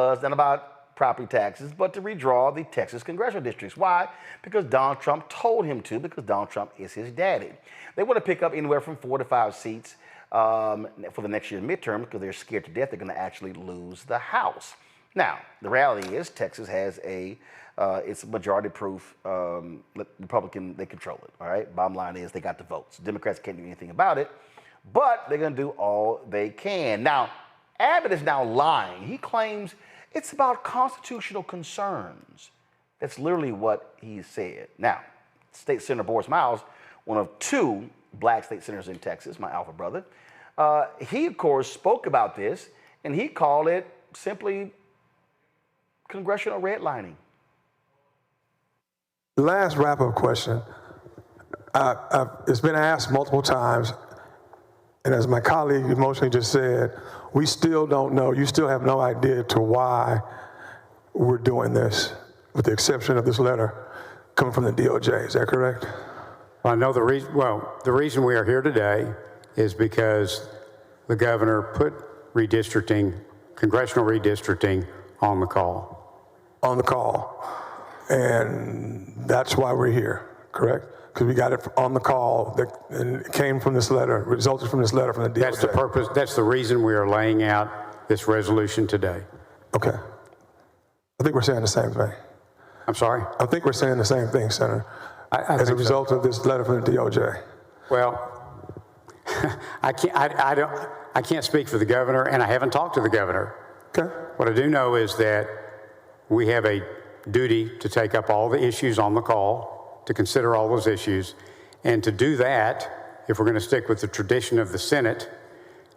and about property taxes, but to redraw the Texas congressional districts. Why? Because Donald Trump told him to, because Donald Trump is his daddy. They want to pick up anywhere from 4 to 5 seats for the next year's midterm because they're scared to death they're going to actually lose the House. Now, the reality is Texas has it's majority-proof Republican. They control it, all right? Bottom line is they got the votes. Democrats can't do anything about it, but they're going to do all they can. Now, Abbott is now lying. He claims it's about constitutional concerns. That's literally what he said. Now, State Senator Boris Miles, one of 2 black state senators in Texas, my alpha brother, he, of course, spoke about this, and he called it simply congressional redlining. Last wrap-up question. It's been asked multiple times, and as my colleague emotionally just said, we still don't know, you still have no idea to why we're doing this, with the exception of this letter coming from the DOJ. Is that correct? Well, I know the reason we are here today is because the governor put redistricting, congressional redistricting, on the call. On the call. And that's why we're here, correct? Because we got it on the call, and it came from this letter, resulted from this letter from the DOJ. That's the purpose, that's the reason we are laying out this resolution today. Okay. I think we're saying the same thing. I'm sorry? I think we're saying the same thing, Senator, as a result of this letter from the DOJ. Well, I can't speak for the governor, and I haven't talked to the governor. Okay. What I do know is that we have a duty to take up all the issues on the call, to consider all those issues, and to do that, if we're going to stick with the tradition of the Senate,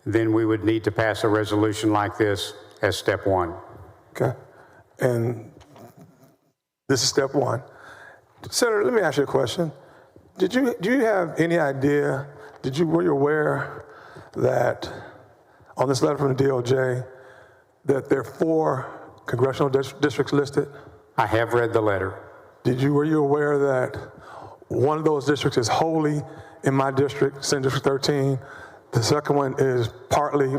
then we would need to pass a resolution like this as step 1. Okay. And this is step 1. Senator, let me ask you a question. Do you have any idea, were you aware that on this letter from the DOJ that there are 4 congressional districts listed? I have read the letter. Were you aware that one of those districts is wholly in my district, Senate District 13? The second one is partly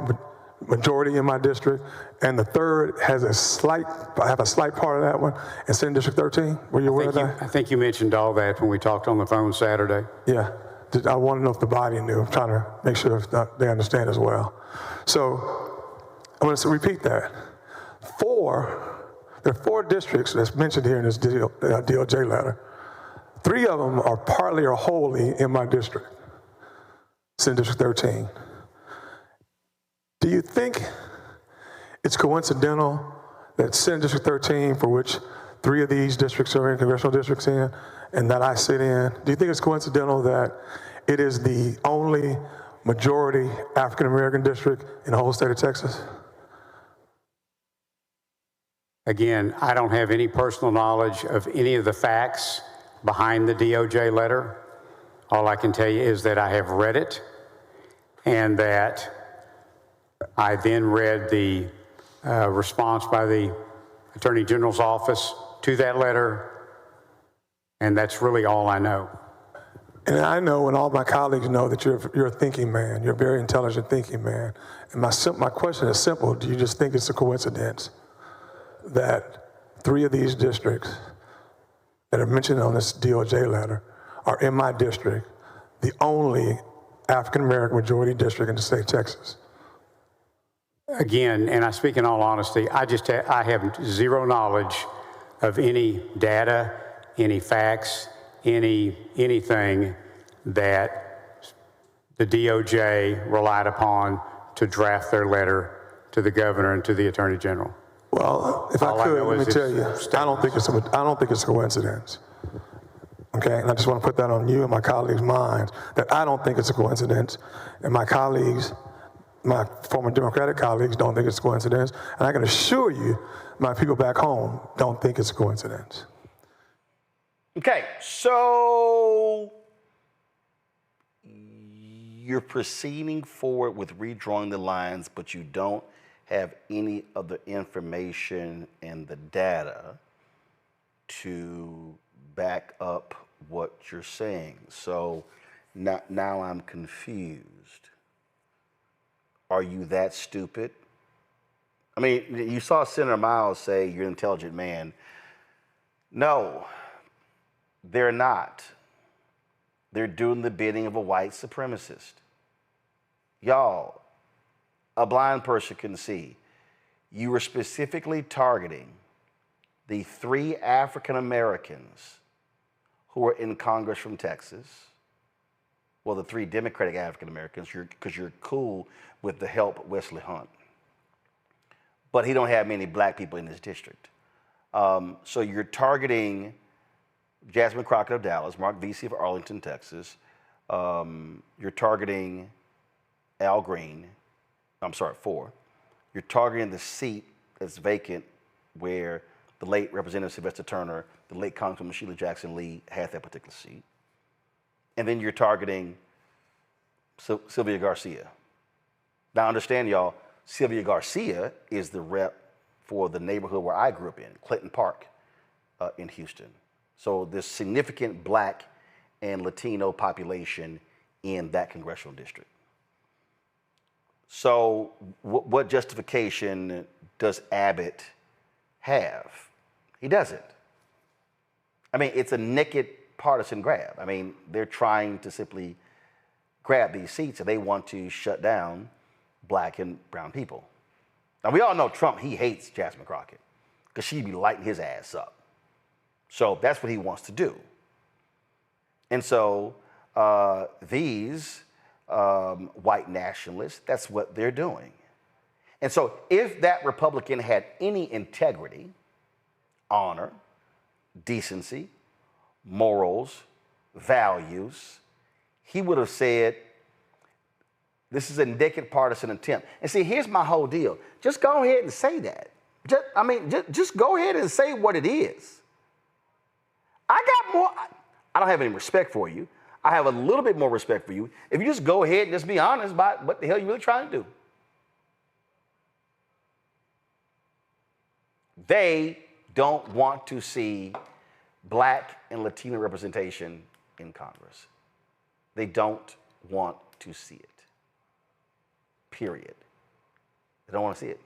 majority in my district, and the third has I have a slight part of that one in Senate District 13. Were you aware of that? I think you mentioned all that when we talked on the phone Saturday. Yeah. I want to know if the body knew. I'm trying to make sure they understand as well. So I'm going to repeat that. There are 4 districts that's mentioned here in this DOJ letter. 3 of them are partly or wholly in my district, Senate District 13. Do you think it's coincidental that Senate District 13, for which 3 of these districts are in, congressional districts in, and that I sit in, do you think it's coincidental that it is the only majority African-American district in the whole state of Texas? Again, I don't have any personal knowledge of any of the facts behind the DOJ letter. All I can tell you is that I have read it, and that I then read the response by the Attorney General's office to that letter, and that's really all I know. And I know, and all my colleagues know, that you're a thinking man. You're a very intelligent thinking man. And my question is simple. Do you just think it's a coincidence that 3 of these districts that are mentioned on this DOJ letter are in my district, the only African-American majority district in the state of Texas? Again, and I speak in all honesty, I have zero knowledge of any data, any facts, anything that the DOJ relied upon to draft their letter to the governor and to the Attorney General. Well, if I could, let me tell you, I don't think it's a coincidence. Okay, and I just want to put that on you and my colleagues' minds, that I don't think it's a coincidence, and my colleagues, my former Democratic colleagues, don't think it's a coincidence, and I can assure you, my people back home don't think it's a coincidence. Okay, so you're proceeding forward with redrawing the lines, but you don't have any of the information and the data to back up what you're saying. So now I'm confused. Are you that stupid? I mean, you saw Senator Miles say you're an intelligent man. No, they're not. They're doing the bidding of a white supremacist. Y'all, a blind person can see. You were specifically targeting the 3 African Americans who were in Congress from Texas. Well, the 3 Democratic African Americans, because you're cool with the help Wesley Hunt. But he don't have many black people in his district. So you're targeting Jasmine Crockett of Dallas, Mark Vesey of Arlington, Texas. You're targeting Al Green. I'm sorry, 4. You're targeting the seat that's vacant where the late Representative Sylvester Turner, the late Congresswoman Sheila Jackson Lee had that particular seat. And then you're targeting Sylvia Garcia. Now understand, y'all, Sylvia Garcia is the rep for the neighborhood where I grew up in, Clinton Park in Houston. So there's significant black and Latino population in that congressional district. So what justification does Abbott have? He doesn't. I mean, it's a naked partisan grab. I mean, they're trying to simply grab these seats and they want to shut down black and brown people. Now, we all know Trump, he hates Jasmine Crockett because she'd be lighting his ass up. So that's what he wants to do. And so these white nationalists, that's what they're doing. And so if that Republican had any integrity, honor, decency, morals, values, he would have said, this is a naked partisan attempt. And see, here's my whole deal. Just go ahead and say that. Just go ahead and say what it is. I don't have any respect for you. I have a little bit more respect for you if you just go ahead and just be honest about what the hell you're really trying to do. They don't want to see black and Latino representation in Congress. They don't want to see it. Period. They don't want to see it.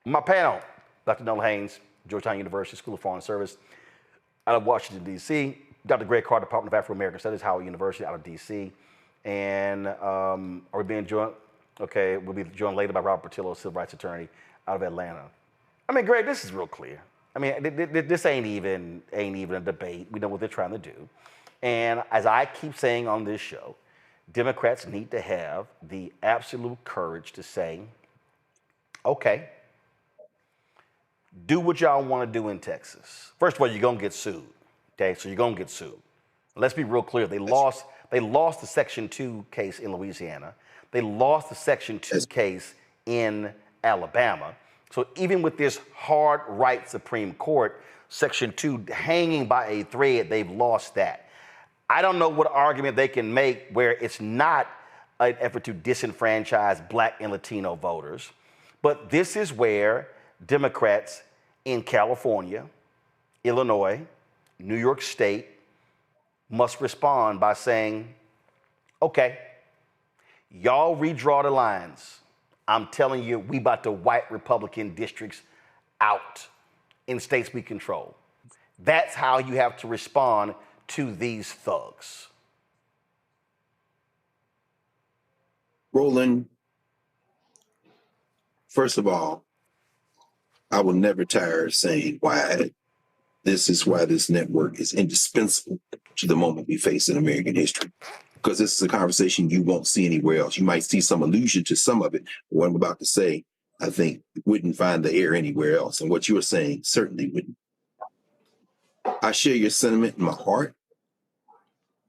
My panel, Dr. Nolan Haynes, Georgetown University School of Foreign Service, out of Washington, D.C., Dr. Greg Carr, Department of Afro-American Studies, Howard University, out of D.C., and are we being joined? Okay, we'll be joined later by Robert Portillo, civil rights attorney, out of Atlanta. I mean, Greg, this is real clear. I mean, this ain't even a debate. We know what they're trying to do. And as I keep saying on this show, Democrats need to have the absolute courage to say, okay, do what y'all want to do in Texas. First of all, you're going to get sued. Okay, so you're going to get sued. Let's be real clear. They lost the Section 2 case in Louisiana. They lost the Section 2 case in Alabama. So even with this hard right Supreme Court, Section 2 hanging by a thread, they've lost that. I don't know what argument they can make where it's not an effort to disenfranchise black and Latino voters, but this is where Democrats in California, Illinois, New York State must respond by saying, okay, y'all redraw the lines. I'm telling you, we about to wipe Republican districts out in states we control. That's how you have to respond to these thugs. Roland, first of all, I will never tire of saying why this network is indispensable to the moment we face in American history. Because this is a conversation you won't see anywhere else. You might see some allusion to some of it. What I'm about to say, I think, wouldn't find the air anywhere else. And what you are saying certainly wouldn't. I share your sentiment in my heart.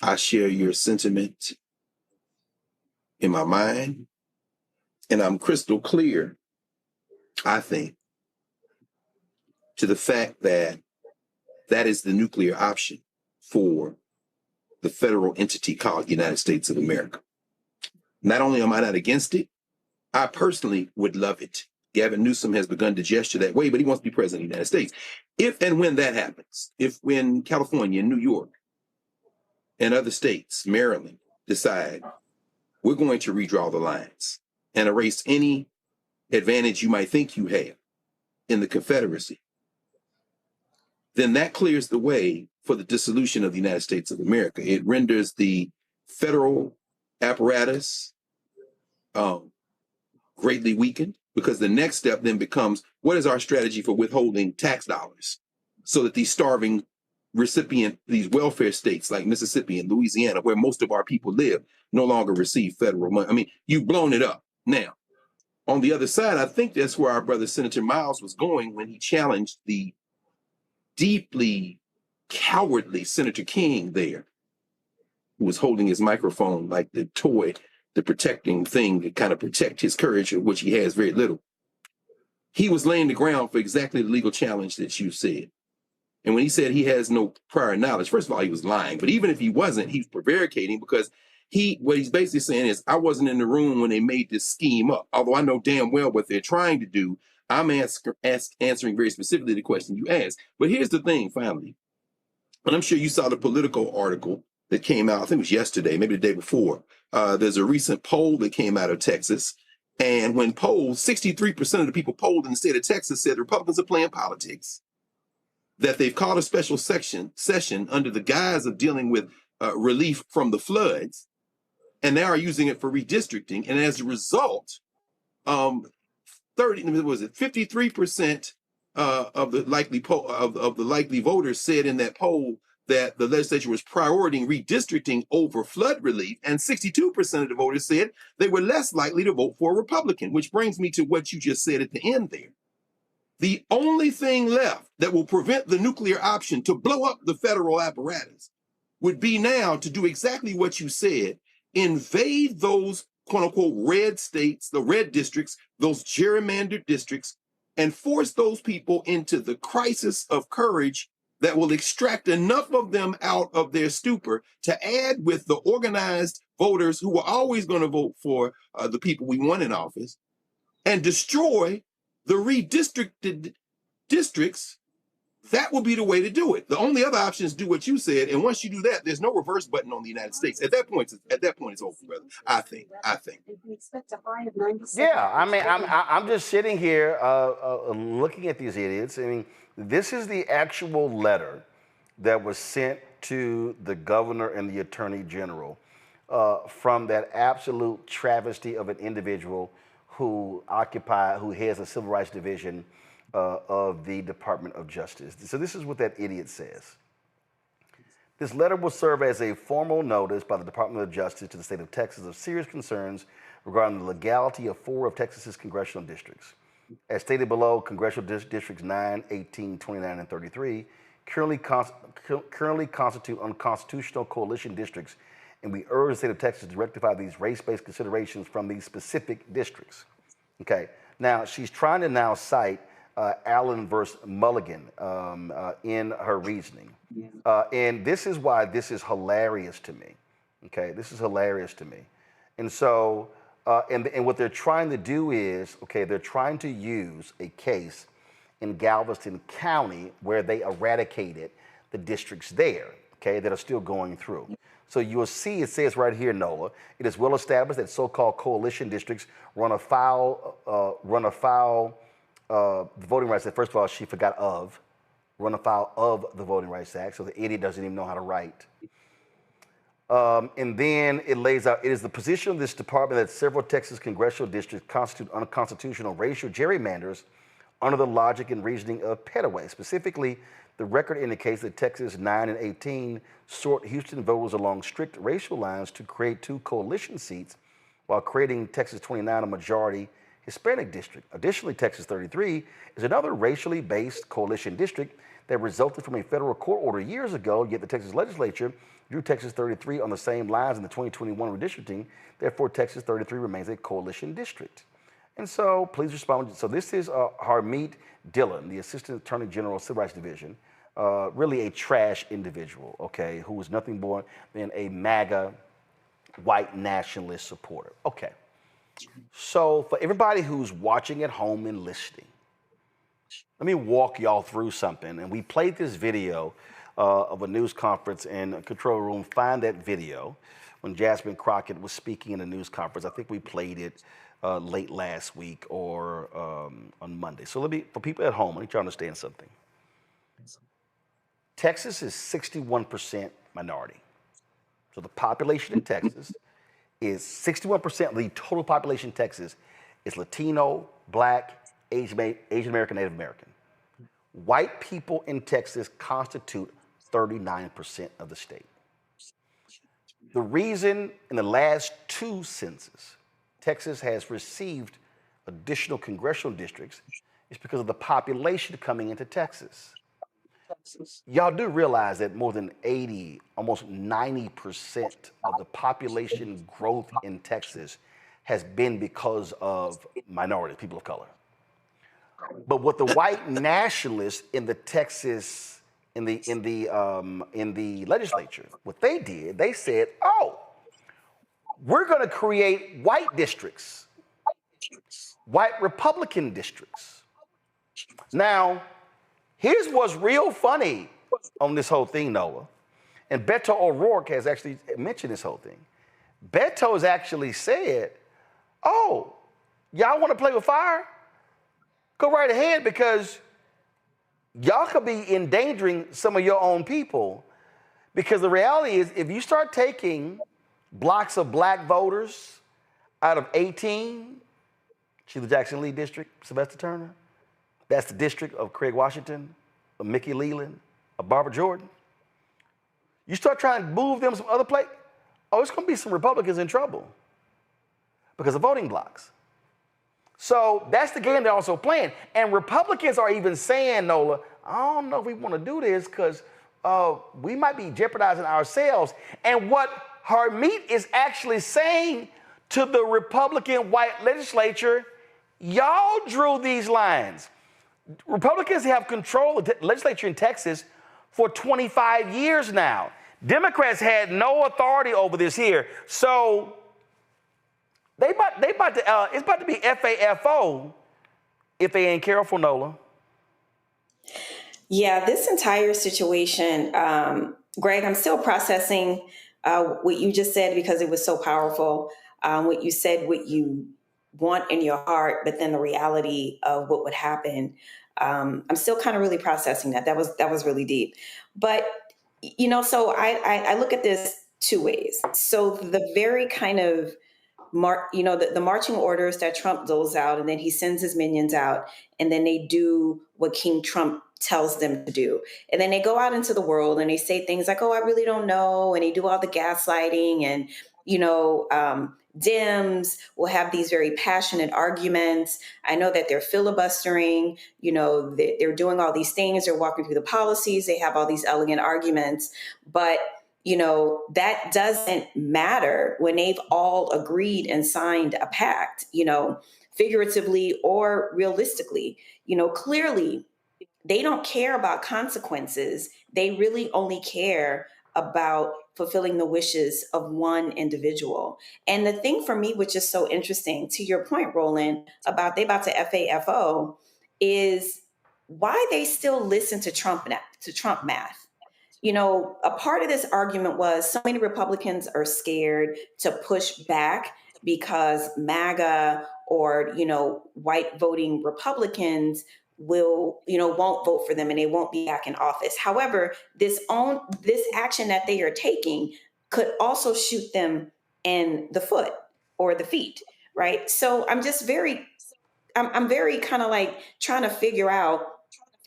I share your sentiment in my mind. And I'm crystal clear, I think, to the fact that that is the nuclear option for the federal entity called United States of America. Not only am I not against it, I personally would love it. Gavin Newsom has begun to gesture that way, but he wants to be president of the United States. If and when that happens, when California and New York and other states, Maryland, decide we're going to redraw the lines and erase any advantage you might think you have in the Confederacy, then that clears the way for the dissolution of the United States of America. It renders the federal apparatus greatly weakened, because the next step then becomes, what is our strategy for withholding tax dollars so that these starving these welfare states like Mississippi and Louisiana, where most of our people live, no longer receive federal money? I mean, you've blown it up. Now, on the other side, I think that's where our brother Senator Miles was going when he challenged the deeply cowardly Senator King there, who was holding his microphone like the toy, the protecting thing to kind of protect his courage, of which he has very little. He was laying the ground for exactly the legal challenge that you said. And when he said he has no prior knowledge, first of all, he was lying. But even if he wasn't, he's prevaricating, because what he's basically saying is, I wasn't in the room when they made this scheme up. Although I know damn well what they're trying to do, I'm answering very specifically the question you asked. But here's the thing, finally. And I'm sure you saw the Politico article that came out, I think it was yesterday, maybe the day before. There's a recent poll that came out of Texas. And when polled, 63% of the people polled in the state of Texas said Republicans are playing politics, that they've called a special session under the guise of dealing with relief from the floods, and they are using it for redistricting. And as a result, 53% of the likely voters said in that poll that the legislature was prioritizing redistricting over flood relief, and 62% of the voters said they were less likely to vote for a Republican, which brings me to what you just said at the end there. The only thing left that will prevent the nuclear option to blow up the federal apparatus would be now to do exactly what you said, invade those quote unquote red states, the red districts, those gerrymandered districts, and force those people into the crisis of courage that will extract enough of them out of their stupor to add with the organized voters who are always going to vote for the people we want in office, and destroy the redistricted districts. That will be the way to do it. The only other option is do what you said, and once you do that, there's no reverse button on the United States. At that point, it's over, brother. I think. Yeah, I mean, I'm just sitting here looking at these idiots. I mean, this is the actual letter that was sent to the governor and the attorney general from that absolute travesty of an individual who heads a civil rights division of the Department of Justice. So this is what that idiot says. This letter will serve as a formal notice by the Department of Justice to the state of Texas of serious concerns regarding the legality of 4 of Texas's congressional districts. As stated below, congressional districts 9, 18, 29, and 33 currently constitute unconstitutional coalition districts, and we urge the state of Texas to rectify these race-based considerations from these specific districts. Okay, now she's trying to now cite Allen versus Mulligan in her reasoning. And this is why this is hilarious to me. Okay, this is hilarious to me. And so, and what they're trying to do is, okay, they're trying to use a case in Galveston County where they eradicated the districts there, okay, that are still going through. So you'll see it says right here, Nola, it is well established that so-called coalition districts run afoul the Voting Rights Act. First of all, she forgot run afoul of the Voting Rights Act, so the idiot doesn't even know how to write. And then it lays out, it is the position of this department that several Texas congressional districts constitute unconstitutional racial gerrymanders under the logic and reasoning of Petaway. Specifically, the record indicates that Texas 9 and 18 sort Houston voters along strict racial lines to create 2 coalition seats, while creating Texas 29 a majority Hispanic district. Additionally, Texas 33 is another racially based coalition district that resulted from a federal court order years ago, yet the Texas legislature drew Texas 33 on the same lines in the 2021 redistricting. Therefore, Texas 33 remains a coalition district. And so, please respond. So this is Harmeet Dillon, the Assistant Attorney General, Civil Rights Division, really a trash individual, okay, who was nothing more than a MAGA white nationalist supporter. Okay. So for everybody who's watching at home and listening, let me walk y'all through something. And we played this video of a news conference in a control room. Find that video when Jasmine Crockett was speaking in a news conference. I think we played it late last week or on Monday. So for people at home, I need you to understand something. Texas is 61% minority. So the population in Texas is 61% of the total population in Texas is Latino, Black, Asian American, Native American. White people in Texas constitute 39% of the state. The reason in the last 2 censuses Texas has received additional congressional districts is because of the population coming into Texas. Y'all do realize that more than 80, almost 90% of the population growth in Texas has been because of minorities, people of color. But what the white nationalists in the Texas, in the legislature, what they did, they said, oh, we're going to create white districts, white Republican districts. Now, here's what's real funny on this whole thing, Noah. And Beto O'Rourke has actually mentioned this whole thing. Beto has actually said, oh, y'all want to play with fire? Go right ahead, because y'all could be endangering some of your own people. Because the reality is, if you start taking blocks of black voters out of 18, Sheila Jackson Lee district, Sylvester Turner, that's the district of Craig Washington, of Mickey Leland, of Barbara Jordan. You start trying to move them some other place, oh, it's going to be some Republicans in trouble because of voting blocks. So that's the game they're also playing. And Republicans are even saying, Nola, I don't know if we want to do this because we might be jeopardizing ourselves. And what Harmeet is actually saying to the Republican white legislature, y'all drew these lines. Republicans have control of the legislature in Texas for 25 years now. Democrats had no authority over this here. So it's about to be FAFO if they ain't careful, Nola. Yeah, this entire situation, Greg, I'm still processing what you just said because it was so powerful. What you said, what you want in your heart, but then the reality of what would happen. I'm still kind of really processing that. That was really deep. But, you know, so I look at this 2 ways. So the very kind of the marching orders that Trump doles out, and then he sends his minions out, and then they do what King Trump tells them to do. And then they go out into the world and they say things like, oh, I really don't know. And they do all the gaslighting, and, Dems will have these very passionate arguments. I know that they're filibustering, they're doing all these things. They're walking through the policies. They have all these elegant arguments, but that doesn't matter when they've all agreed and signed a pact, figuratively or realistically. Clearly they don't care about consequences. They really only care about fulfilling the wishes of one individual. And the thing for me, which is so interesting, to your point, Roland, about they about to FAFO, is why they still listen to Trump math. A part of this argument was so many Republicans are scared to push back because MAGA or, white voting Republicans won't vote for them and they won't be back in office. However, this action that they are taking could also shoot them in the foot or the feet, right? So I'm very kind of like trying to figure out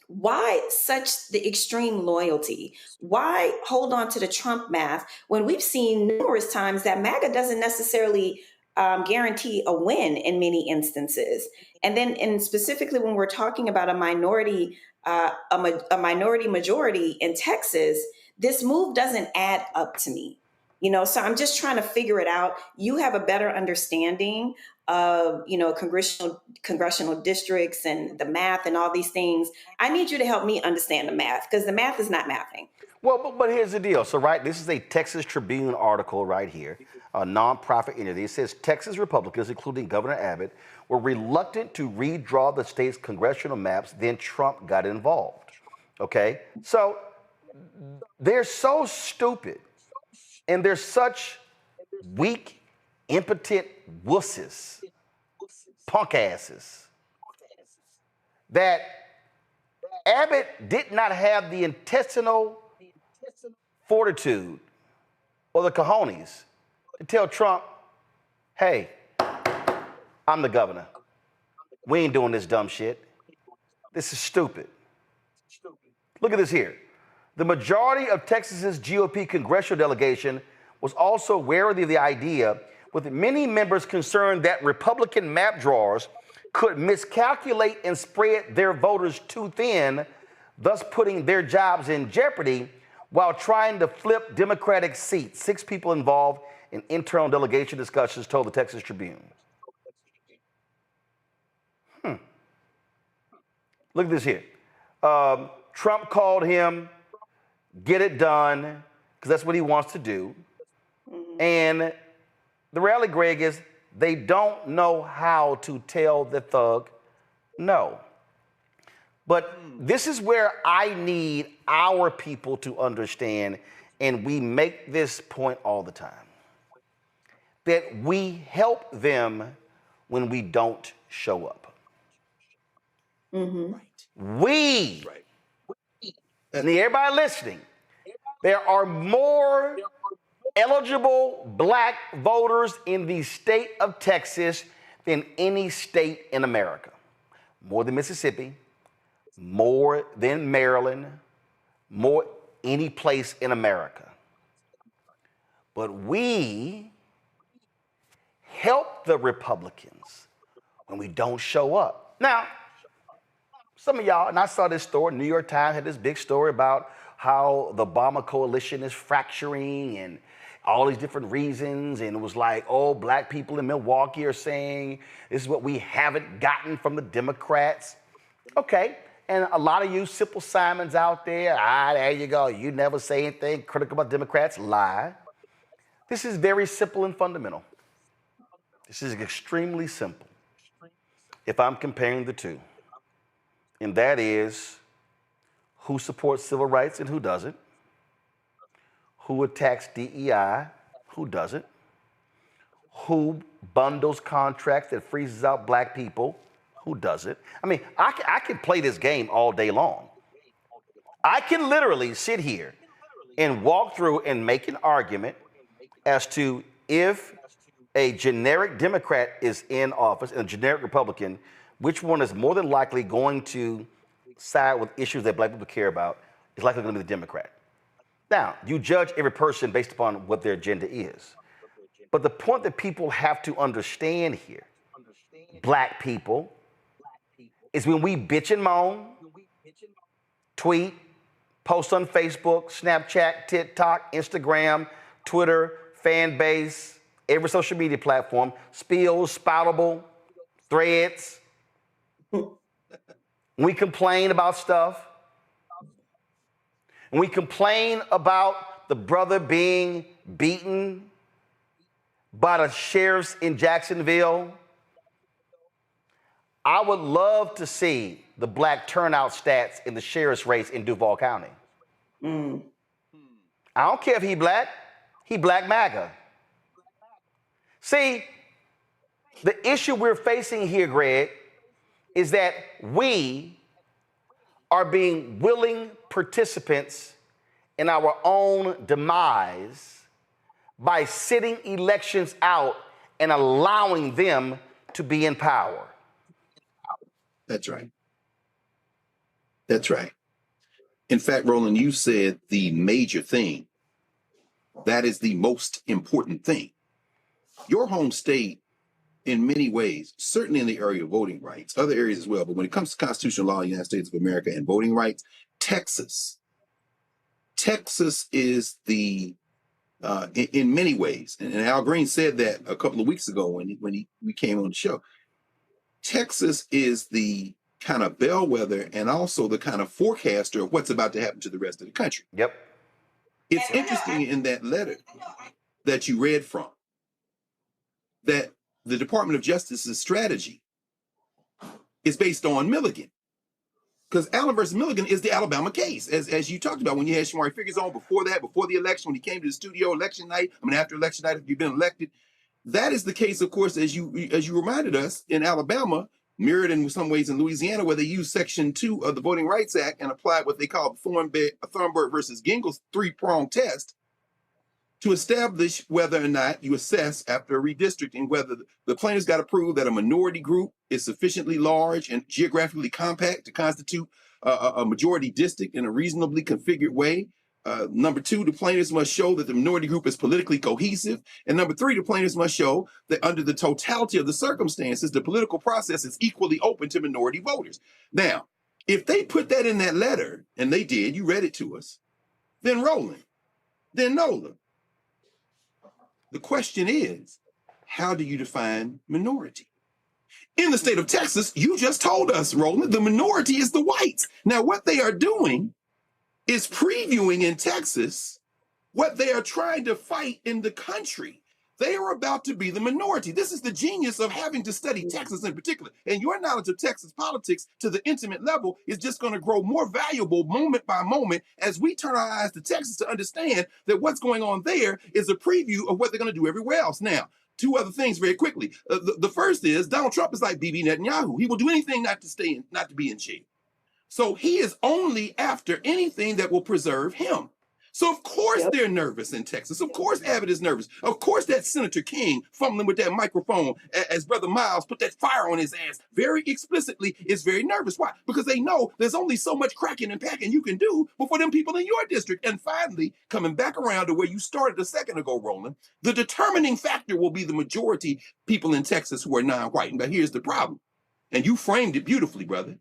why such the extreme loyalty? Why hold on to the Trump math when we've seen numerous times that MAGA doesn't necessarily guarantee a win in many instances? And specifically when we're talking about a minority majority in Texas, this move doesn't add up to me. So I'm just trying to figure it out. You have a better understanding of, congressional districts and the math and all these things. I need you to help me understand the math because the math is not mathing. Well, but here's the deal. So, right, this is a Texas Tribune article right here, a nonprofit entity. It says Texas Republicans, including Governor Abbott, were reluctant to redraw the state's congressional maps. Then Trump got involved. Okay, so they're so stupid and they're such weak, impotent wusses punk asses, that Abbott did not have the intestinal fortitude or the cojones to tell Trump, hey, I'm the governor. We ain't doing this dumb shit. This is stupid. Look at this here. The majority of Texas's GOP congressional delegation was also wary of the idea, with many members concerned that Republican map drawers could miscalculate and spread their voters too thin, thus putting their jobs in jeopardy while trying to flip Democratic seats. 6 people involved in internal delegation discussions told the Texas Tribune. Look at this here. Trump called him, get it done, because that's what he wants to do. And the reality, Greg, is they don't know how to tell the thug no. But this is where I need our people to understand, and we make this point all the time, that we help them when we don't show up. We, and everybody listening, there are more eligible black voters in the state of Texas than any state in America. More than Mississippi, more than Maryland, more any place in America. But we help the Republicans when we don't show up. Now, some of y'all, and I saw this story, New York Times had this big story about how the Obama coalition is fracturing and all these different reasons. And it was like, oh, black people in Milwaukee are saying this is what we haven't gotten from the Democrats. Okay. And a lot of you Simple Simons out there, there you go. You never say anything critical about Democrats. Lie. This is very simple and fundamental. This is extremely simple if I'm comparing the two. And that is who supports civil rights and who doesn't, who attacks DEI, who doesn't, who bundles contracts that freezes out black people, who doesn't. I mean, I can play this game all day long. I can literally sit here and walk through and make an argument as to if a generic Democrat is in office and a generic Republican, which one is more than likely going to side with issues that black people care about is likely going to be the Democrat. Now, you judge every person based upon what their agenda is. But the point that people have to understand here, black people, is when we bitch and moan, tweet, post on Facebook, Snapchat, TikTok, Instagram, Twitter, Fanbase, every social media platform, Spills, Spoutable, Threads. We complain about stuff. We complain about the brother being beaten by the sheriffs in Jacksonville. I would love to see the black turnout stats in the sheriff's race in Duval County. I don't care if he black MAGA. See, the issue we're facing here, Greg, is that we are being willing participants in our own demise by sitting elections out and allowing them to be in power. That's right. That's right. In fact, Roland, you said the major thing. That is the most important thing. Your home state, in many ways, certainly in the area of voting rights, other areas as well, but when it comes to constitutional law in the United States of America and voting rights, Texas is the, in many ways, and Al Green said that a couple of weeks ago when we came on the show, Texas is the kind of bellwether and also the kind of forecaster of what's about to happen to the rest of the country. Yep. It's interesting in that letter that you read from that the Department of Justice's strategy is based on Milligan. Because Allen versus Milligan is the Alabama case, as you talked about when you had Shamari Figures on before the election, when he came to the studio after election night, if you've been elected, That is the case, of course, as you reminded us, in Alabama, mirrored in some ways in Louisiana, where they use Section 2 of the Voting Rights Act and applied what they call Thornburg versus Gingell's three-pronged test to establish whether or not you assess after redistricting whether the plaintiff's got to prove that a minority group is sufficiently large and geographically compact to constitute a majority district in a reasonably configured way. Number two, the plaintiffs must show that the minority group is politically cohesive. And number three, the plaintiffs must show that under the totality of the circumstances, the political process is equally open to minority voters. Now, if they put that in that letter, and they did, you read it to us, then Roland, then Nola. The question is, how do you define minority? In the state of Texas, you just told us, Roland, the minority is the whites. Now, what they are doing is previewing in Texas what they are trying to fight in the country. They are about to be the minority. This is the genius of having to study Texas in particular. And your knowledge of Texas politics to the intimate level is just going to grow more valuable moment by moment as we turn our eyes to Texas to understand that what's going on there is a preview of what they're going to do everywhere else. Now, two other things very quickly. The first is Donald Trump is like Bibi Netanyahu. He will do anything not to be in jail. So he is only after anything that will preserve him. So of course they're nervous in Texas. Of course Abbott is nervous. Of course that Senator King fumbling with that microphone as Brother Miles put that fire on his ass very explicitly is very nervous. Why? Because they know there's only so much cracking and packing you can do before them people in your district. And finally, coming back around to where you started a second ago, Roland, the determining factor will be the majority people in Texas who are non-white. But here's the problem. And you framed it beautifully, brother.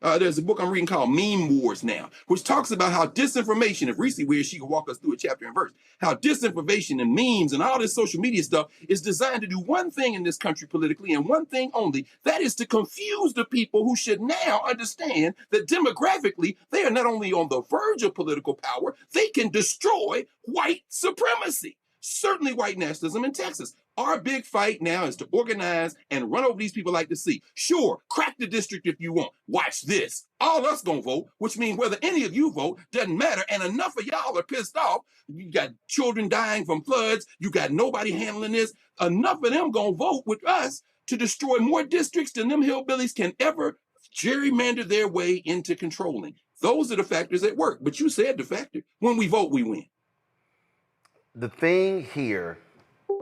There's a book I'm reading called Meme Wars now, which talks about how disinformation, if Reese were, she could walk us through a chapter and verse, how disinformation and memes and all this social media stuff is designed to do one thing in this country politically and one thing only. That is to confuse the people who should now understand that demographically, they are not only on the verge of political power, they can destroy white supremacy. Certainly white nationalism in Texas. Our big fight now is to organize and run over these people like the sea. Sure, crack the district if you want. Watch this. All of us gonna vote, which means whether any of you vote doesn't matter. And enough of y'all are pissed off. You got children dying from floods. You got nobody handling this. Enough of them gonna vote with us to destroy more districts than them hillbillies can ever gerrymander their way into controlling. Those are the factors at work. But you said the factor. When we vote, we win. The thing here,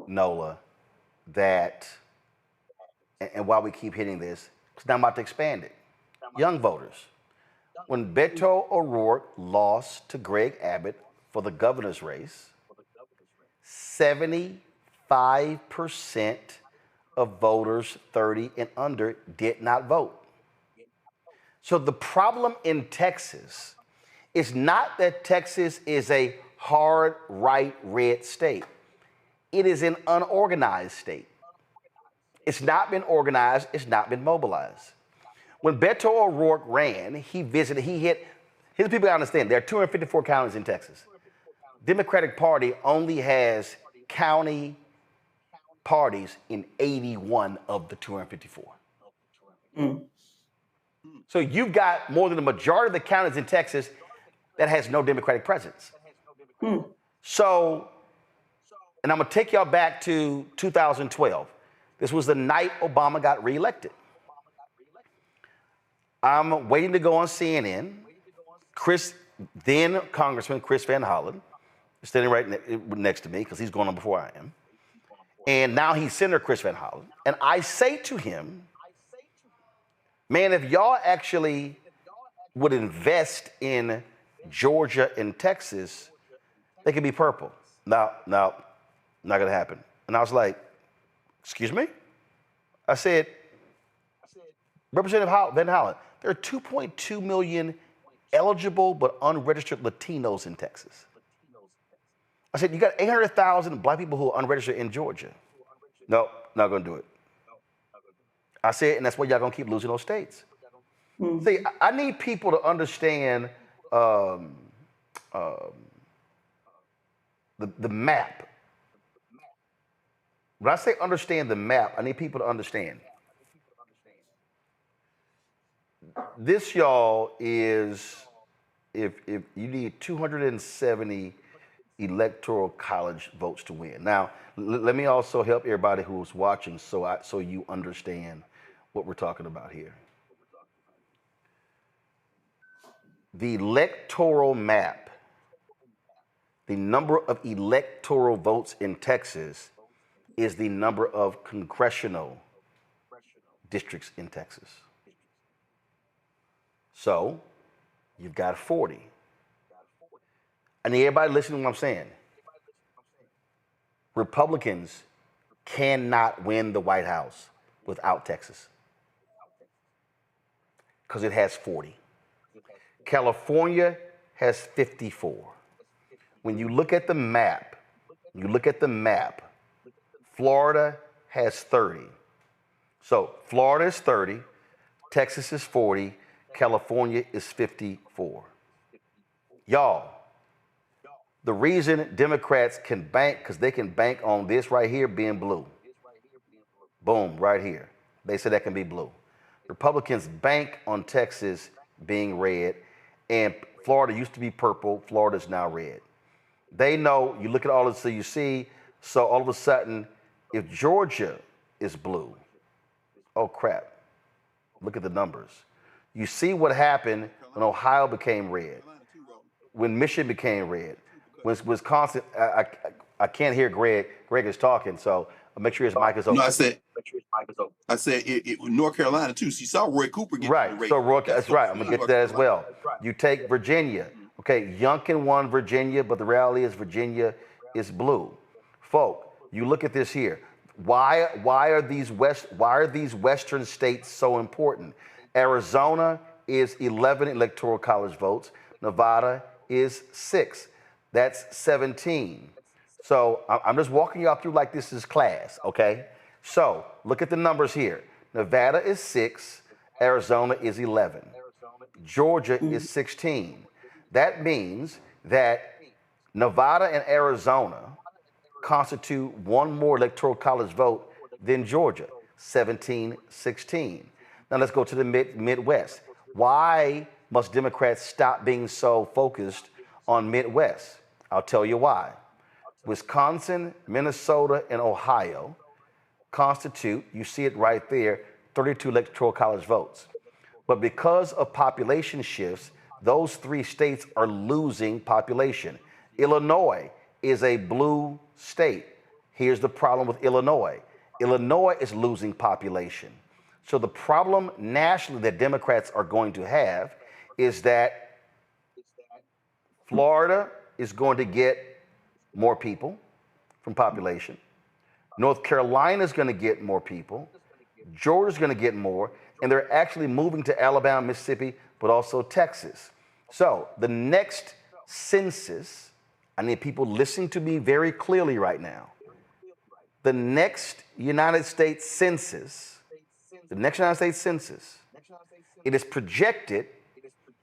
Nola, that, and why we keep hitting this, because now I'm about to expand it. Young voters. When Beto O'Rourke lost to Greg Abbott for the governor's race, 75% of voters 30 and under did not vote. So the problem in Texas is not that Texas is a hard right red state. It is an unorganized state. It's not been organized, it's not been mobilized. When Beto O'Rourke ran, here's people gotta understand, there are 254 counties in Texas. Democratic Party only has county parties in 81 of the 254. So you've got more than the majority of the counties in Texas that has no Democratic presence. So, and I'm gonna take y'all back to 2012. This was the night Obama got reelected. I'm waiting to go on CNN. Then Congressman Chris Van Hollen is standing right next to me because he's going on before I am. And now he's Senator Chris Van Hollen. And I say to him, man, if y'all actually would invest in Georgia and Texas, they could be purple. No, not gonna happen. And I was like, excuse me? I said, Representative Van Hollen, there are 2.2 million eligible but unregistered Latinos in Texas. I said, you got 800,000 black people who are unregistered in Georgia. No, not gonna do it. I said, and that's why y'all gonna keep losing those states. See, I need people to understand the map. When I say understand the map, I need people to understand. This, y'all, is if you need 270 electoral college votes to win. Now, let me also help everybody who's watching so you understand what we're talking about here. The electoral map, the number of electoral votes in Texas is the number of congressional districts in Texas. So you've got 40. I need everybody listening to what I'm saying. Republicans cannot win the White House without Texas because it has 40. California has 54. When you look at the map, Florida has 30. So Florida is 30, Texas is 40, California is 54. Y'all, the reason Democrats can bank, because they can bank on this right here being blue. Boom, right here. They say that can be blue. Republicans bank on Texas being red, and Florida used to be purple, Florida's now red. They know, you look at all this, so you see, so all of a sudden, if Georgia is blue, oh crap, look at the numbers. You see what happened when Ohio became red, when Michigan became red, when Wisconsin, I can't hear Greg. Greg is talking, so I'll make sure his mic is open. No, I said North Carolina too. So you saw Roy Cooper get right. So Roy, that's right. I'm gonna get to that as well. You take Virginia. Okay, Youngkin won Virginia, but the reality is Virginia is blue. Folk, you look at this here. Why are these Western states so important? Arizona is 11 electoral college votes. Nevada is 6. That's 17. So I'm just walking y'all through like this is class, okay? So look at the numbers here. Nevada is 6, Arizona is 11, Georgia is 16. That means that Nevada and Arizona constitute one more electoral college vote than Georgia, 17-16. Now let's go to the Midwest. Why must Democrats stop being so focused on Midwest? I'll tell you why. Wisconsin, Minnesota, and Ohio constitute, you see it right there, 32 electoral college votes. But because of population shifts, those 3 states are losing population. Illinois is a blue state. Here's the problem with Illinois. Illinois is losing population. So the problem nationally that Democrats are going to have is that Florida is going to get more people from population. North Carolina is going to get more people. Georgia's going to get more. And they're actually moving to Alabama, Mississippi, but also Texas. So the next census, I need people listening to me very clearly right now. The next United States Census, it is projected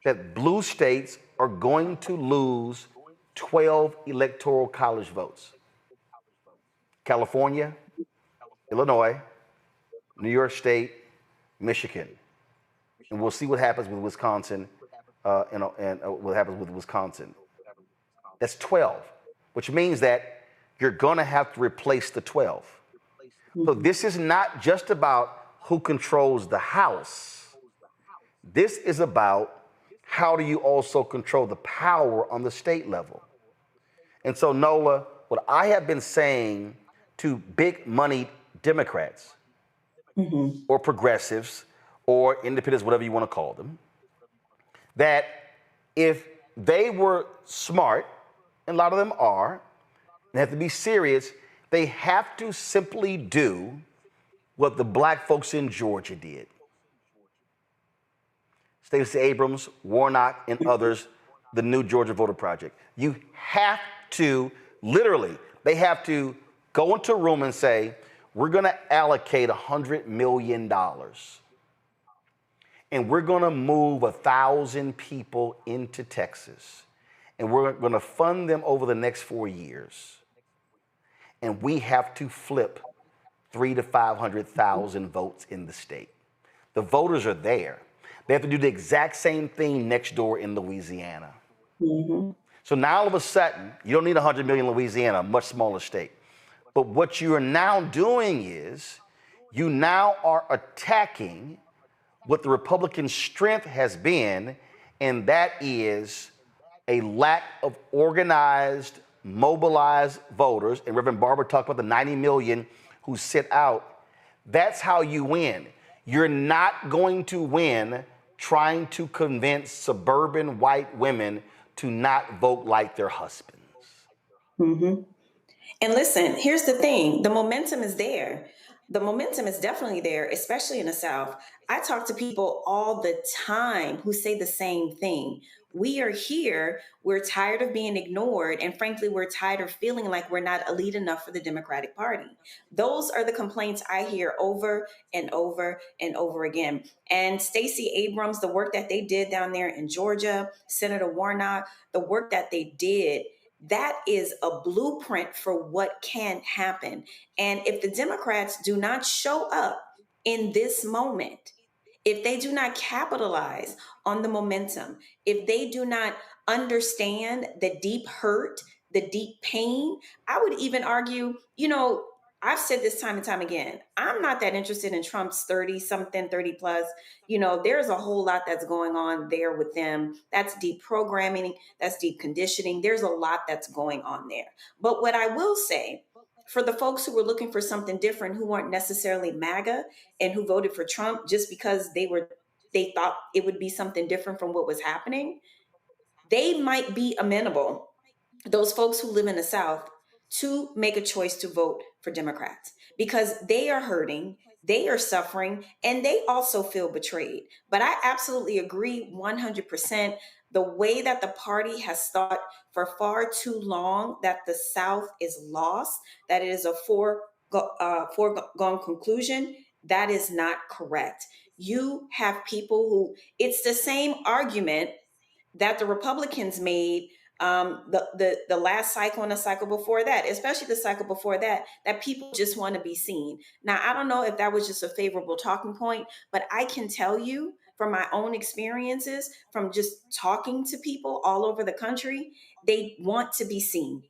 that blue states are going to lose 12 electoral college votes. California, Illinois, New York State, Michigan. And we'll see what happens with Wisconsin and what happens with Wisconsin. That's 12, which means that you're going to have to replace the 12. So this is not just about who controls the House. This is about how do you also control the power on the state level. And so, Nola, what I have been saying to big money Democrats or progressives or independents, whatever you want to call them, that if they were smart, and a lot of them are, and have to be serious, they have to simply do what the black folks in Georgia did. Stacey Abrams, Warnock, and others, the New Georgia Voter Project. You have to, literally, they have to go into a room and say, we're going to allocate $100 million. And we're going to move 1,000 people into Texas. And we're going to fund them over the next 4 years. And we have to flip 300,000 to 500,000 votes in the state. The voters are there. They have to do the exact same thing next door in Louisiana. So now all of a sudden, you don't need 100 million in Louisiana, a much smaller state. But what you are now doing is you now are attacking what the Republican strength has been, and that is a lack of organized, mobilized voters. And Reverend Barber talked about the 90 million who sit out. That's how you win. You're not going to win trying to convince suburban white women to not vote like their husbands. Mm-hmm. And listen, here's the thing. The momentum is there. The momentum is definitely there, especially in the South. I talk to people all the time who say the same thing. We are here. We're tired of being ignored. And frankly, we're tired of feeling like we're not elite enough for the Democratic Party. Those are the complaints I hear over and over and over again. And Stacey Abrams, the work that they did down there in Georgia, Senator Warnock, the work that they did, that is a blueprint for what can happen. And if the Democrats do not show up in this moment, if they do not capitalize on the momentum, if they do not understand the deep hurt, the deep pain, I would even argue, I've said this time and time again, I'm not that interested in Trump's 30 something, 30 plus. There's a whole lot that's going on there with them. That's deep programming, that's deep conditioning. There's a lot that's going on there. But what I will say, for the folks who were looking for something different, who weren't necessarily MAGA and who voted for Trump just because they thought it would be something different from what was happening, they might be amenable, those folks who live in the South, to make a choice to vote for Democrats because they are hurting, they are suffering, and they also feel betrayed. But I absolutely agree 100%. The way that the party has thought for far too long that the South is lost, that it is a foregone conclusion, that is not correct. You have people who, it's the same argument that the Republicans made the last cycle and the cycle before that, especially the cycle before that, that people just want to be seen. Now, I don't know if that was just a favorable talking point, but I can tell you from my own experiences, from just talking to people all over the country, they want to be seen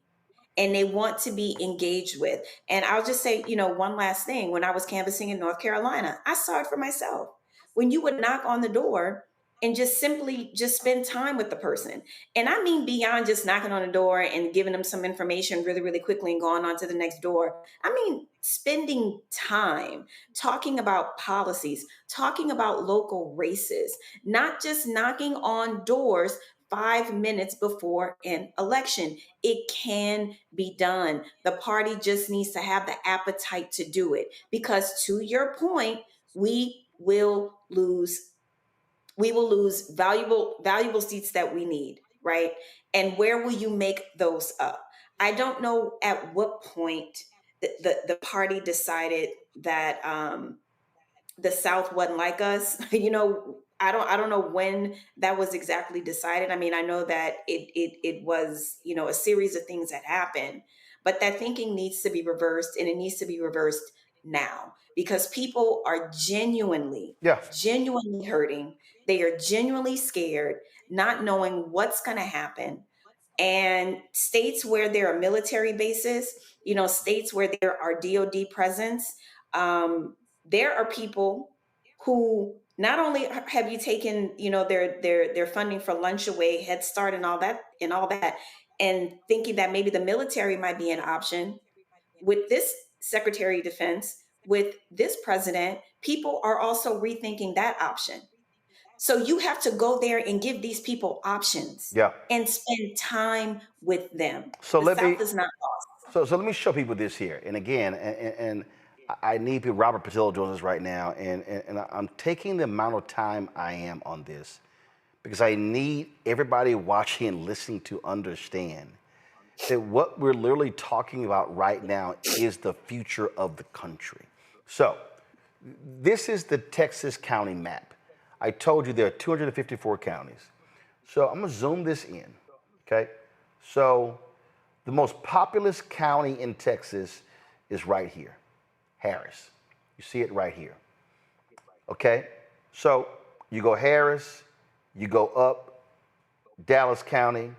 and they want to be engaged with. And I'll just say, one last thing. When I was canvassing in North Carolina, I saw it for myself. When you would knock on the door and just simply just spend time with the person. And I mean beyond just knocking on the door and giving them some information really, really quickly and going on to the next door. I mean, spending time talking about policies, talking about local races, not just knocking on doors 5 minutes before an election. It can be done. The party just needs to have the appetite to do it because, to your point, we will lose valuable seats that we need, right? And where will you make those up? I don't know at what point the party decided that the South wasn't like us. I don't know when that was exactly decided. I mean, I know that it was, a series of things that happened, but that thinking needs to be reversed, and it needs to be reversed now because people are genuinely hurting. They are genuinely scared, not knowing what's going to happen. And states where there are military bases, states where there are DOD presence, there are people who not only have you taken, their funding for lunch away, Head Start and all that, and thinking that maybe the military might be an option. With this Secretary of Defense, with this president, people are also rethinking that option. So you have to go there and give these people options and spend time with them. So the South is not lost. So let me show people this here. And again, and I need people, Robert Patillo joins us right now, and I'm taking the amount of time I am on this because I need everybody watching and listening to understand that what we're literally talking about right now is the future of the country. So this is the Texas county map. I told you there are 254 counties. So I'm gonna zoom this in, okay? So the most populous county in Texas is right here, Harris. You see it right here, okay? So you go Harris, you go up Dallas County,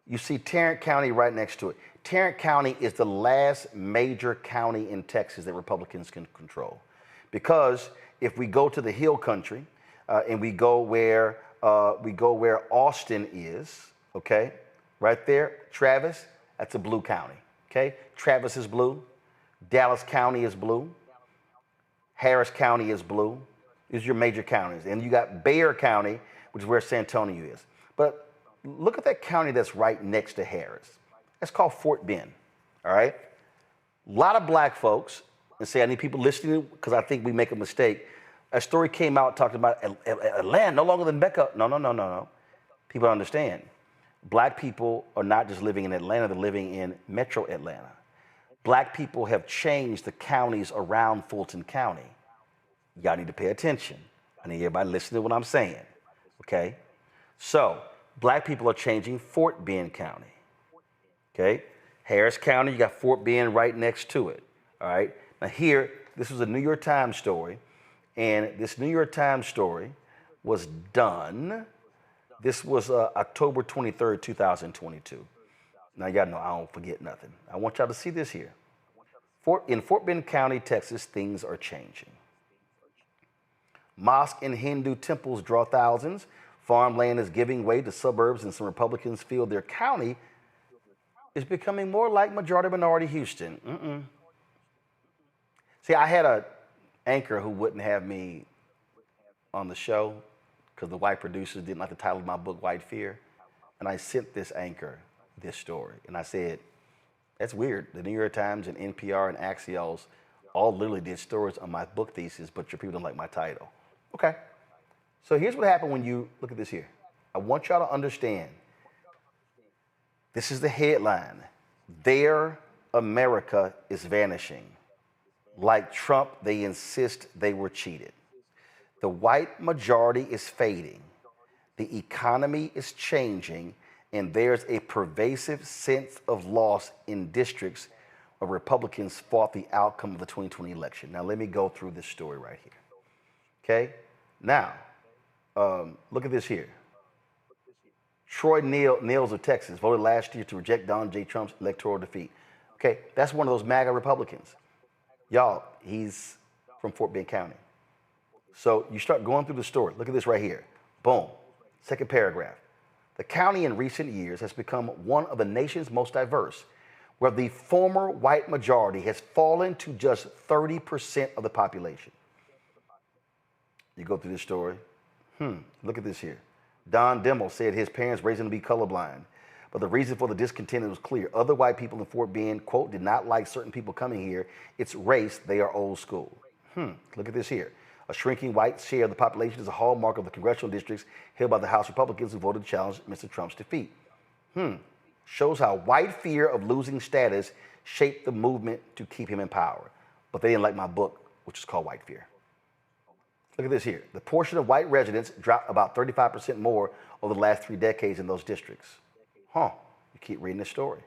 You see Tarrant County right next to it. Tarrant County is the last major county in Texas that Republicans can control. Because if we go to the hill country and we go where Austin is, okay, right there, Travis, that's a blue county, okay? Travis is blue. Dallas County is blue. Harris County is blue. These are your major counties. And you got Bexar County, which is where San Antonio is. But look at that county that's right next to Harris. That's called Fort Bend, all right? A lot of black folks, and say I need people listening because I think we make a mistake. A story came out talking about Atlanta no longer than Mecca. No. People don't understand. Black people are not just living in Atlanta, they're living in metro Atlanta. Black people have changed the counties around Fulton County. Y'all need to pay attention. I need everybody listening to what I'm saying, okay? So, black people are changing Fort Bend County, okay? Harris County, you got Fort Bend right next to it, all right? Now here, this was a New York Times story, and this New York Times story was done, this was October 23rd, 2022. Now y'all know I don't forget nothing. I want y'all to see this here. In Fort Bend County, Texas, things are changing. Mosque and Hindu temples draw thousands. Farmland is giving way to suburbs, and some Republicans feel their county is becoming more like majority-minority Houston. See, I had an anchor who wouldn't have me on the show because the white producers didn't like the title of my book, White Fear. And I sent this anchor this story. And I said, that's weird. The New York Times and NPR and Axios all literally did stories on my book thesis, but your people don't like my title. Okay. So here's what happened when you look at this here. I want y'all to understand. This is the headline. Their America is vanishing. Like Trump, they insist they were cheated. The white majority is fading. The economy is changing, and there's a pervasive sense of loss in districts where Republicans fought the outcome of the 2020 election. Now, let me go through this story right here. Okay? Now, look at this here. Troy Nehls of Texas voted last year to reject Donald J. Trump's electoral defeat. Okay, that's one of those MAGA Republicans. Y'all, he's from Fort Bend County. So you start going through the story. Look at this right here. Boom. Second paragraph. The county in recent years has become one of the nation's most diverse, where the former white majority has fallen to just 30% of the population. You go through this story. Look at this here. Don Dimmel said his parents raised him to be colorblind, but the reason for the discontent was clear. Other white people in Fort Bend, quote, did not like certain people coming here. It's race. They are old school. Look at this here. A shrinking white share of the population is a hallmark of the congressional districts held by the House Republicans who voted to challenge Mr. Trump's defeat. Shows how white fear of losing status shaped the movement to keep him in power. But they didn't like my book, which is called White Fear. Look at this here. The portion of white residents dropped about 35% more over the last 3 decades in those districts. You keep reading this story.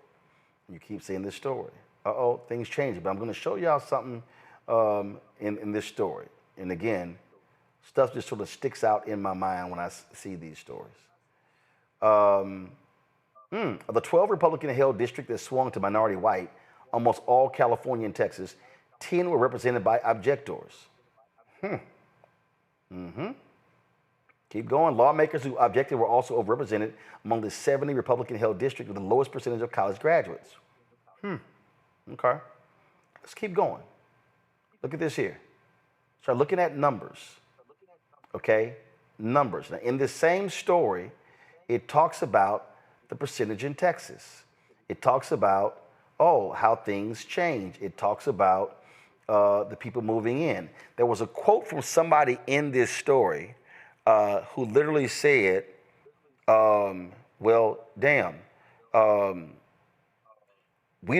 You keep seeing this story. Things change. But I'm going to show y'all something in this story. And again, stuff just sort of sticks out in my mind when I see these stories. Of the 12 Republican-held districts that swung to minority white, almost all California and Texas, 10 were represented by objectors. Keep going. Lawmakers who objected were also overrepresented among the 70 Republican-held districts with the lowest percentage of college graduates. Okay. Let's keep going. Look at this here. Start looking at numbers. Okay? Numbers. Now, in this same story, it talks about the percentage in Texas. It talks about, how things change. It talks about the people moving in. There was a quote from somebody in this story who literally said, we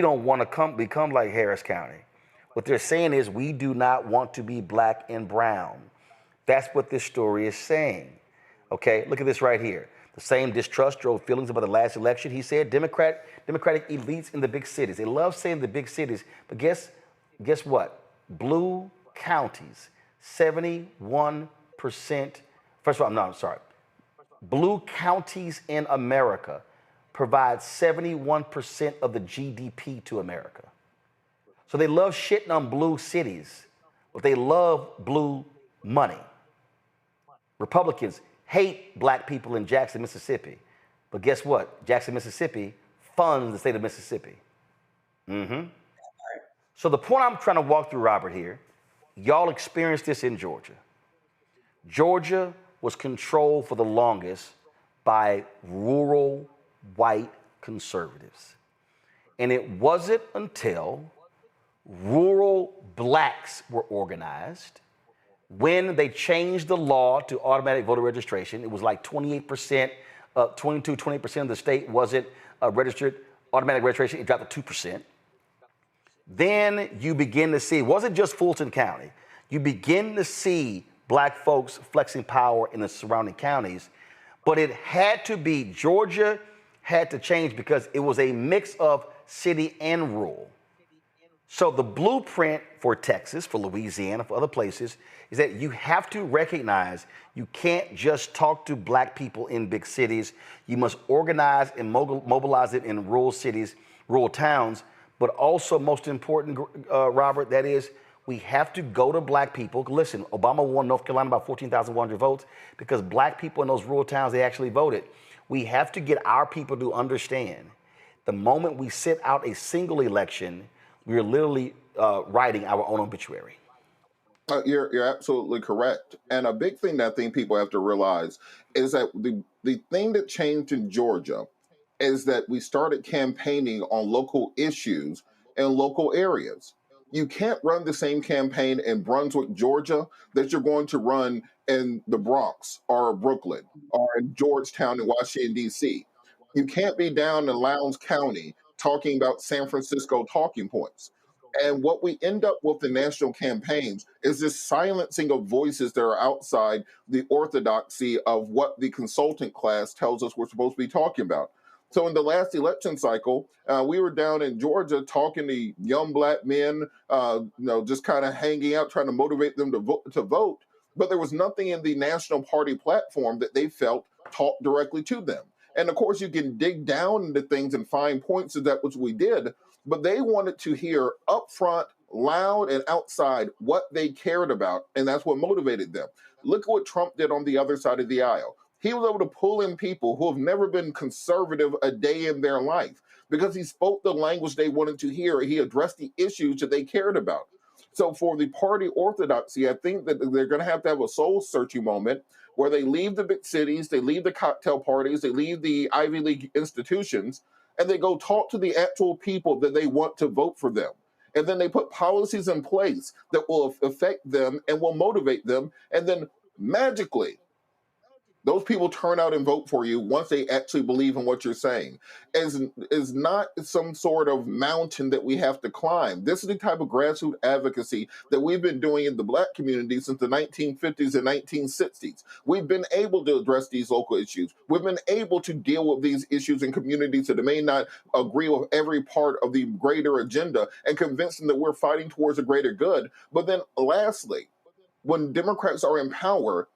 don't want to become like Harris County. What they're saying is we do not want to be black and brown. That's what this story is saying. Okay, look at this right here. The same distrust drove feelings about the last election. He said Democratic elites in the big cities. They love saying the big cities, but guess what? Blue counties, 71%. First of all, no, I'm sorry. Blue counties in America, provides 71% of the GDP to America. So they love shitting on blue cities, but they love blue money. Republicans hate black people in Jackson, Mississippi. But guess what? Jackson, Mississippi funds the state of Mississippi. So the point I'm trying to walk through, Robert, here, y'all experienced this in Georgia. Georgia was controlled for the longest by rural white conservatives. And it wasn't until rural blacks were organized when they changed the law to automatic voter registration. It was like 28%, 28% of the state wasn't registered automatic registration. It dropped to 2%. Then you begin to see, it wasn't just Fulton County. You begin to see black folks flexing power in the surrounding counties, but it had to be, Georgia had to change because it was a mix of city and rural. So the blueprint for Texas, for Louisiana, for other places, is that you have to recognize you can't just talk to black people in big cities. You must organize and mobilize it in rural cities, rural towns, but also most important, Robert, that is, we have to go to black people. Listen, Obama won North Carolina by 14,100 votes because black people in those rural towns, they actually voted. We have to get our people to understand the moment we sit out a single election, we're literally writing our own obituary. You're absolutely correct. And a big thing that I think people have to realize is that the thing that changed in Georgia is that we started campaigning on local issues in local areas. You can't run the same campaign in Brunswick, Georgia, that you're going to run in the Bronx or Brooklyn or in Georgetown in Washington, D.C. You can't be down in Lowndes County talking about San Francisco talking points. And what we end up with in national campaigns is this silencing of voices that are outside the orthodoxy of what the consultant class tells us we're supposed to be talking about. So in the last election cycle, we were down in Georgia talking to young black men, just kind of hanging out, trying to motivate them to vote. But there was nothing in the national party platform that they felt talked directly to them. And of course, you can dig down into things and find points of that, which we did. But they wanted to hear upfront, loud, and outside what they cared about. And that's what motivated them. Look at what Trump did on the other side of the aisle. He was able to pull in people who have never been conservative a day in their life because he spoke the language they wanted to hear. He addressed the issues that they cared about. So for the party orthodoxy, I think that they're going to have a soul-searching moment where they leave the big cities, they leave the cocktail parties, they leave the Ivy League institutions, and they go talk to the actual people that they want to vote for them. And then they put policies in place that will affect them and will motivate them. And then magically, those people turn out and vote for you once they actually believe in what you're saying. Is not some sort of mountain that we have to climb. This is the type of grassroots advocacy that we've been doing in the black community since the 1950s and 1960s. We've been able to address these local issues. We've been able to deal with these issues in communities that may not agree with every part of the greater agenda and convince them that we're fighting towards a greater good. But then lastly, when Democrats are in power,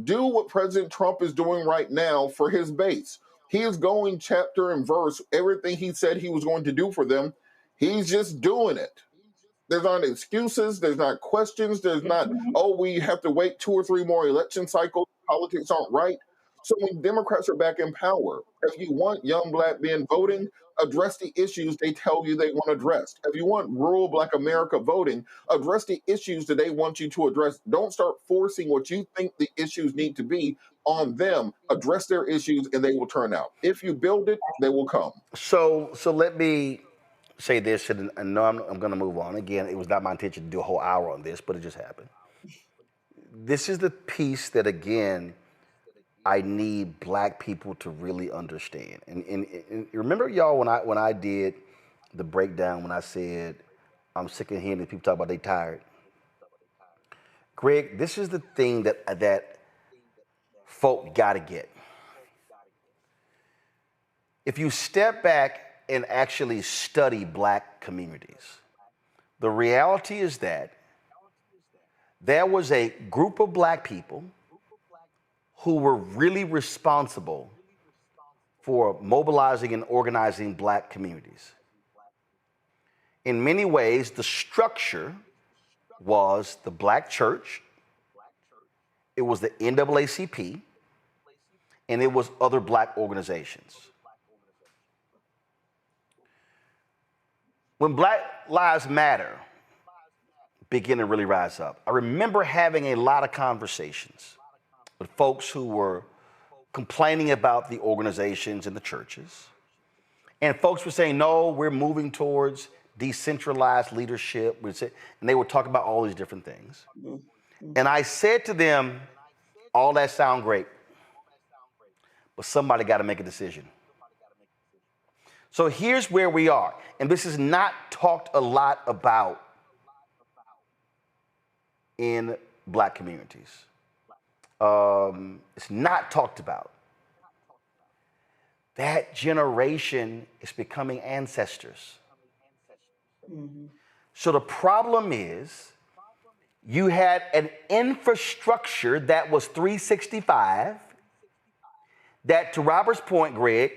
do what President Trump is doing right now for his base. He is going chapter and verse, everything he said he was going to do for them. He's just doing it. There's not excuses. There's not questions. There's not, we have to wait 2 or 3 more election cycles. Politics aren't right. So when Democrats are back in power, if you want young black men voting, address the issues they tell you they want addressed. If you want rural black America voting, address the issues that they want you to address. Don't start forcing what you think the issues need to be on them. Address their issues and they will turn out. If you build it, they will come. So let me say this, and I know I'm going to move on. Again, it was not my intention to do a whole hour on this, but it just happened. This is the piece that, again, I need black people to really understand. And remember, y'all, when I did the breakdown, when I said I'm sick of hearing people talk about they tired. Greg, this is the thing that folk got to get. If you step back and actually study black communities, the reality is that there was a group of black people who were really responsible for mobilizing and organizing black communities. In many ways, the structure was the black church, it was the NAACP, and it was other black organizations. When Black Lives Matter began to really rise up, I remember having a lot of conversations with folks who were complaining about the organizations and the churches. And folks were saying, no, we're moving towards decentralized leadership. And they were talking about all these different things. And I said to them, all that sound great, but somebody got to make a decision. So here's where we are. And this is not talked a lot about in black communities. It's not talked about. That generation is becoming ancestors. So the problem is you had an infrastructure that was 365 that, to Robert's point, Greg,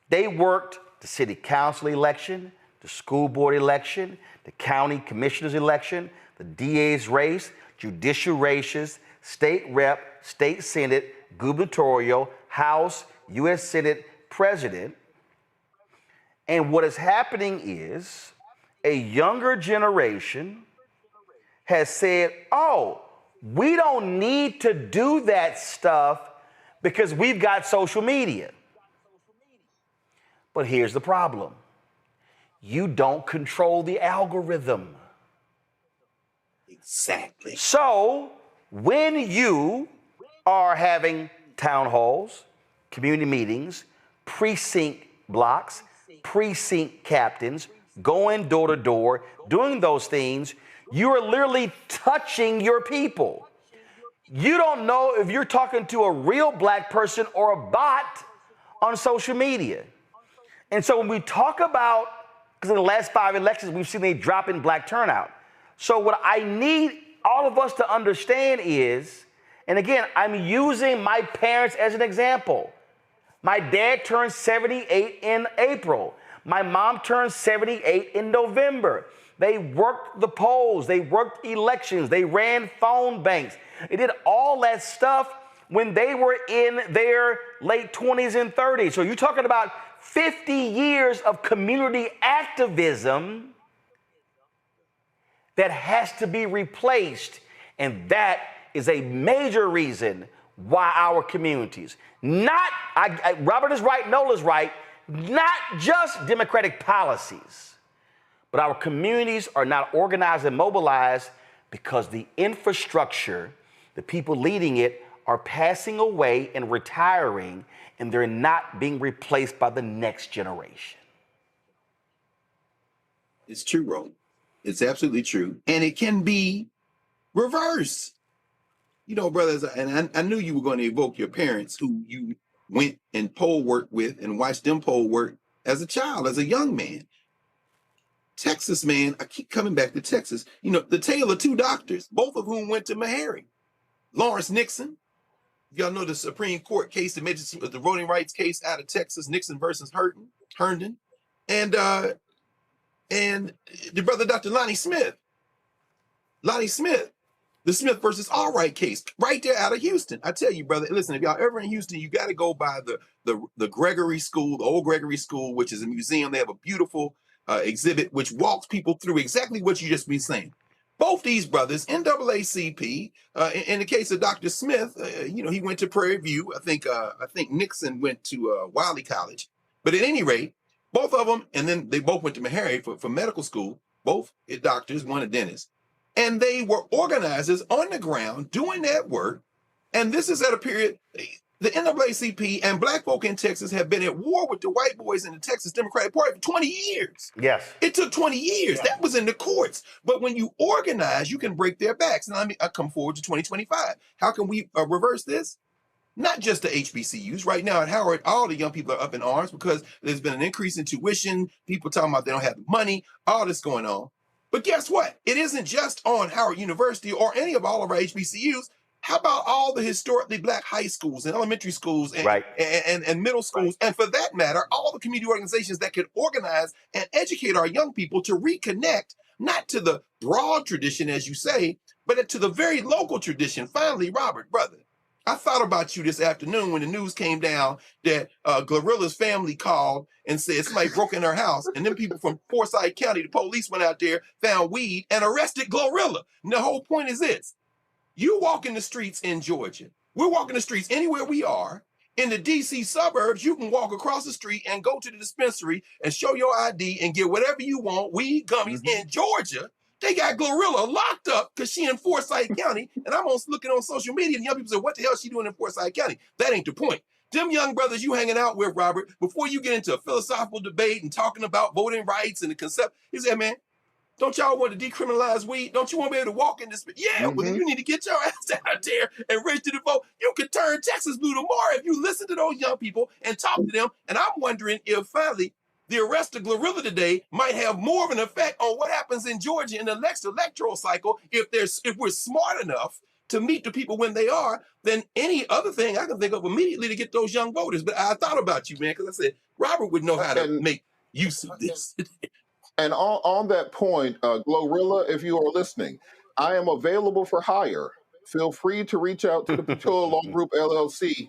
they worked the city council election, the school board election, the county commissioner's election, the DA's race, judicial races, state rep, state senate, gubernatorial, House, U.S. Senate, president. And what is happening is a younger generation has said, oh, we don't need to do that stuff because we've got social media. But here's the problem. You don't control the algorithm. Exactly. So when you are having town halls, community meetings, precinct blocks, precinct captains, going door to door, doing those things, you are literally touching your people. You don't know if you're talking to a real black person or a bot on social media. And so when we talk about, because in the last 5 elections, we've seen a drop in black turnout. So what I need all of us to understand is, and again, I'm using my parents as an example. My dad turned 78 in April. My mom turned 78 in November. They worked the polls, they worked elections, they ran phone banks. They did all that stuff when they were in their late 20s and 30s. So you're talking about 50 years of community activism that has to be replaced. And that is a major reason why our communities, Robert is right, Nola's right, not just Democratic policies, but our communities are not organized and mobilized because the infrastructure, the people leading it, are passing away and retiring, and they're not being replaced by the next generation. It's true, Roland. It's absolutely true. And it can be reversed. You know, brothers, and I knew you were going to evoke your parents who you went and poll work with and watched them poll work as a child, as a young man. Texas, man, I keep coming back to Texas. You know, the tale of two doctors, both of whom went to Meharry. Lawrence Nixon, y'all know the Supreme Court case, the voting rights case out of Texas, Nixon versus Herndon, and the brother Dr. Lonnie Smith, the Smith versus Allwright case, right there out of Houston. I tell you, brother, listen, if y'all ever in Houston, you got to go by the Gregory School, the old Gregory School, which is a museum. They have a beautiful exhibit which walks people through exactly what you just been saying. Both these brothers, NAACP, in the case of Dr. Smith, you know, he went to Prairie View. I think Nixon went to Wiley College. But at any rate, both of them, and then they both went to Meharry for medical school, both doctors, one a dentist. And they were organizers on the ground doing that work. And this is at a period, the NAACP and black folk in Texas have been at war with the white boys in the Texas Democratic Party for 20 years. Yes. It took 20 years. Yeah. That was in the courts. But when you organize, you can break their backs. And I come forward to 2025. How can we reverse this? Not just the HBCUs. Right now at Howard, all the young people are up in arms because there's been an increase in tuition. People talking about they don't have the money, all this going on. But guess what? It isn't just on Howard University or any of all of our HBCUs. How about all the historically Black high schools and elementary schools and, Right. and middle schools, and for that matter, all the community organizations that could organize and educate our young people to reconnect, not to the broad tradition, as you say, but to the very local tradition. Finally, Robert, brother, I thought about you this afternoon when the news came down that Glorilla's family called and said somebody broke in their house, and then people from Forsyth County, the police went out there, found weed, and arrested Glorilla. And the whole point is this. You walk in the streets in Georgia. We're walking the streets anywhere we are. In the DC suburbs, you can walk across the street and go to the dispensary and show your ID and get whatever you want, weed, gummies. In Georgia, they got Glorilla locked up because she in Forsyth County. And I'm looking on social media and young people say, what the hell is she doing in Forsyth County? That ain't the point. Them young brothers you hanging out with, Robert, before you get into a philosophical debate and talking about voting rights and the concept, he said, man, don't y'all want to decriminalize weed? Don't you want to be able to walk in this? Yeah, well, then you need to get your ass out there and register to vote. You can turn Texas blue tomorrow if you listen to those young people and talk to them. And I'm wondering if finally the arrest of Glorilla today might have more of an effect on what happens in Georgia in the next electoral cycle if we're smart enough to meet the people when they are than any other thing I can think of immediately to get those young voters. But I thought about you, man, because I said, Robert would know how to make use of this. And on that point, Glorilla, if you are listening, I am available for hire. Feel free to reach out to the Patillo Law Group LLC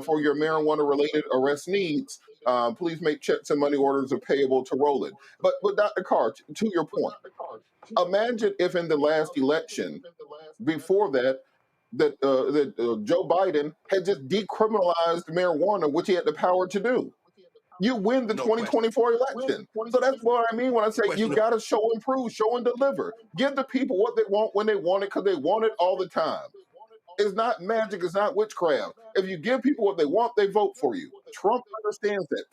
for your marijuana-related arrest needs. Please make checks and money orders payable to Roland. But Dr. Carr, to your point, imagine if in the last election, before that Joe Biden had just decriminalized marijuana, which he had the power to do. You win the 2024 election. So that's what I mean when I say you got to show and prove, show and deliver. Give the people what they want when they want it, because they want it all the time. It's not magic. It's not witchcraft. If you give people what they want, they vote for you. Trump understands that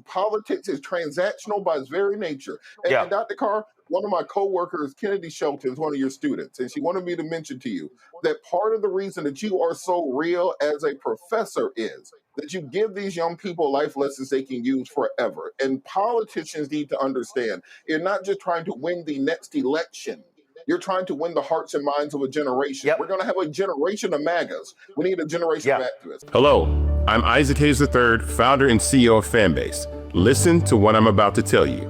politics is transactional by its very nature. And Dr. Carr, one of my coworkers, Kennedy Shelton, is one of your students, and she wanted me to mention to you that part of the reason that you are so real as a professor is that you give these young people life lessons they can use forever. And politicians need to understand, you're not just trying to win the next election. You're trying to win the hearts and minds of a generation. We're going to have a generation of MAGAs. We need a generation of activists. Hello, I'm Isaac Hayes III, founder and CEO of Fanbase. Listen to what I'm about to tell you.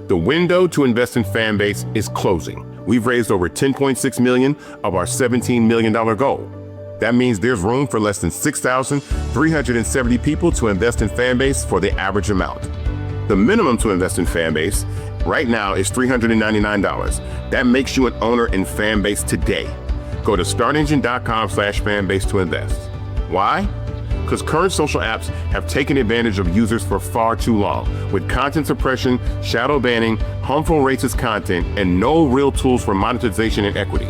The window to invest in Fanbase is closing. We've raised over $10.6 million of our $17 million goal. That means there's room for less than 6,370 people to invest in Fanbase for the average amount. The minimum to invest in Fanbase right now is $399. That makes you an owner in Fanbase today. Go to startengine.com/fanbase to invest. Why? Because current social apps have taken advantage of users for far too long, with content suppression, shadow banning, harmful racist content, and no real tools for monetization and equity.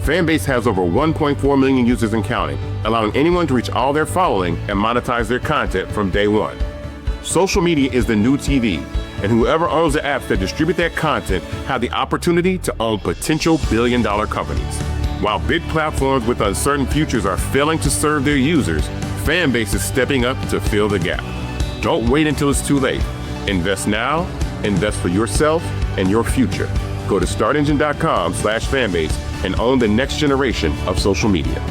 Fanbase has over 1.4 million users and counting, allowing anyone to reach all their following and monetize their content from day one. Social media is the new TV, and whoever owns the apps that distribute that content have the opportunity to own potential billion-dollar companies. While big platforms with uncertain futures are failing to serve their users, Fanbase is stepping up to fill the gap. Don't wait until it's too late. Invest now, invest for yourself and your future. Go to startengine.com/fanbase and own the next generation of social media.